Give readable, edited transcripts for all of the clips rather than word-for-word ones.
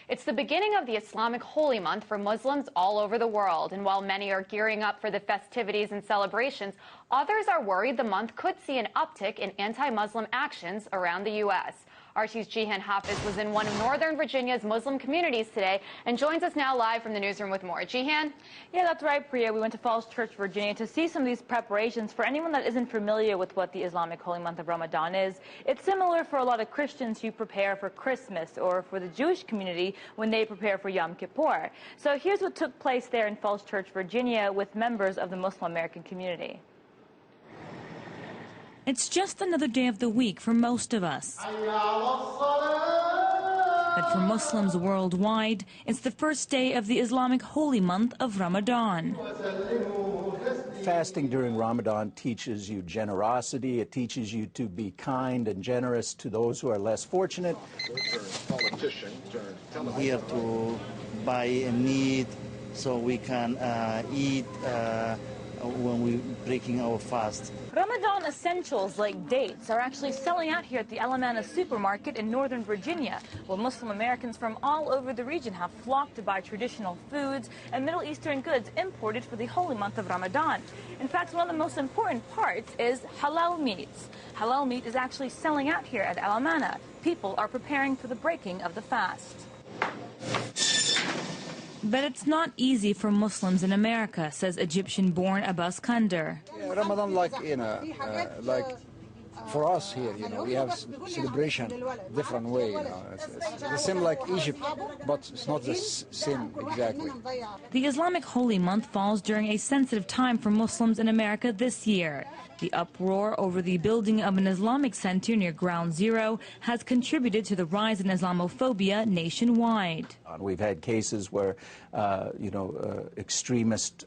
It's the beginning of the Islamic holy month for Muslims all over the world. And while many are gearing up for the festivities and celebrations, others are worried the month could see an uptick in anti-Muslim actions around the U.S. RT's Jihan Hafiz was in one of Northern Virginia's Muslim communities today and joins us now live from the newsroom with more. Jihan? Yeah, that's right, Priya. We went to Falls Church, Virginia to see some of these preparations. For anyone that isn't familiar with what the Islamic holy month of Ramadan is, it's similar for a lot of Christians who prepare for Christmas, or for the Jewish community when they prepare for Yom Kippur. So here's what took place there in Falls Church, Virginia with members of the Muslim American community. It's just another day of the week for most of us. But for Muslims worldwide, it's the first day of the Islamic holy month of Ramadan. Fasting during Ramadan teaches you generosity. It teaches you to be kind and generous to those who are less fortunate. We have to buy meat so we can eat when we're breaking our fast. Ramadan essentials like dates are actually selling out here at the Alamana supermarket in Northern Virginia, where Muslim Americans from all over the region have flocked to buy traditional foods and Middle Eastern goods imported for the holy month of Ramadan. In fact, one of the most important parts is halal meats. Halal meat is actually selling out here at Alamana. People are preparing for the breaking of the fast. But it's not easy for Muslims in America, says Egyptian-born Abbas Kandar. Yeah, Ramadan, like for us here, we have celebration different way. It's the same like Egypt, but it's not the same exactly. The Islamic holy month falls during a sensitive time for Muslims in America this year. The uproar over the building of an Islamic center near Ground Zero has contributed to the rise in Islamophobia nationwide. We've had cases where, extremist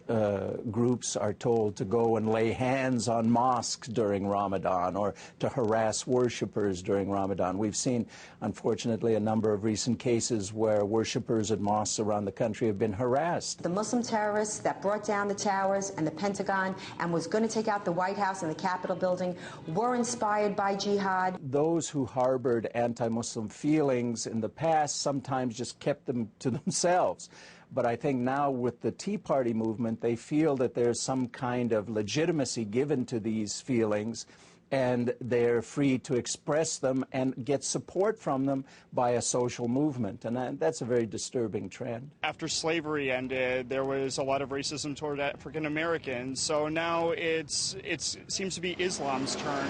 groups are told to go and lay hands on mosques during Ramadan or to harass worshippers during Ramadan. We've seen, unfortunately, a number of recent cases where worshippers at mosques around the country have been harassed. The Muslim terrorists that brought down the towers and the Pentagon and was going to take out the White House and the Capitol building were inspired by jihad. Those who harbored anti-Muslim feelings in the past sometimes just kept them to themselves. But I think now with the Tea Party movement, they feel that there's some kind of legitimacy given to these feelings, and they're free to express them and get support from them by a social movement. And that's a very disturbing trend. After slavery ended, there was a lot of racism toward African Americans. So now it seems to be Islam's turn.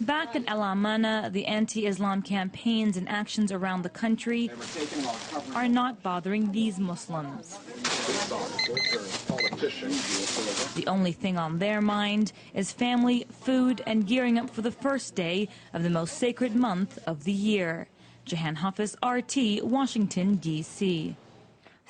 Back at Alamana, the anti-Islam campaigns and actions around the country are not bothering these Muslims. The only thing on their mind is family, food, and gearing up for the first day of the most sacred month of the year. Jihan Hafiz, RT, Washington, D.C.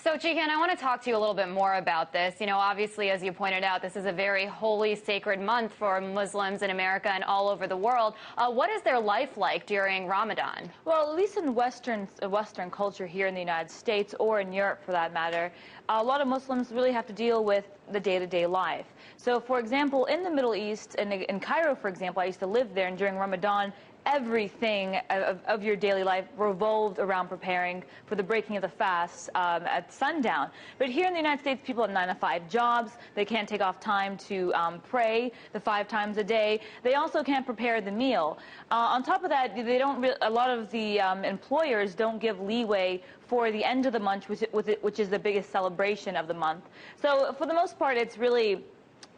So, Jihan, I want to talk to you a little bit more about this. Obviously, as you pointed out, this is a very holy, sacred month for Muslims in America and all over the world. What is their life like during Ramadan? Well, at least in Western culture here in the United States, or in Europe for that matter, a lot of Muslims really have to deal with the day-to-day life. So, for example, in the Middle East, in Cairo, for example, I used to live there, and during Ramadan, everything of your daily life revolved around preparing for the breaking of the fast at sundown. But here in the United States, people have 9-to-5 jobs. They can't take off time to pray the 5 times a day. They also can't prepare the meal. On top of that, a lot of the employers don't give leeway for the end of the month, which is the biggest celebration of the month. So for the most part, it's really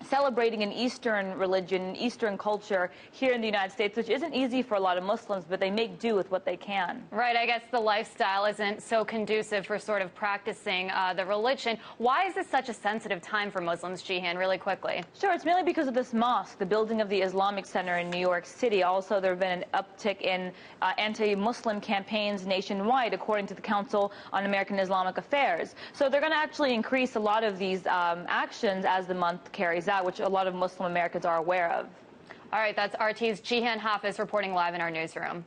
celebrating an Eastern religion, Eastern culture here in the United States, which isn't easy for a lot of Muslims, but they make do with what they can. Right, I guess the lifestyle isn't so conducive for sort of practicing the religion. Why is this such a sensitive time for Muslims, Jihan, really quickly? Sure, it's mainly because of this mosque, the building of the Islamic Center in New York City. Also, there have been an uptick in anti-Muslim campaigns nationwide, according to the Council on American Islamic Affairs. So they're going to actually increase a lot of these actions as the month carries out, which a lot of Muslim Americans are aware of. All right, that's RT's Jihan Hafiz reporting live in our newsroom.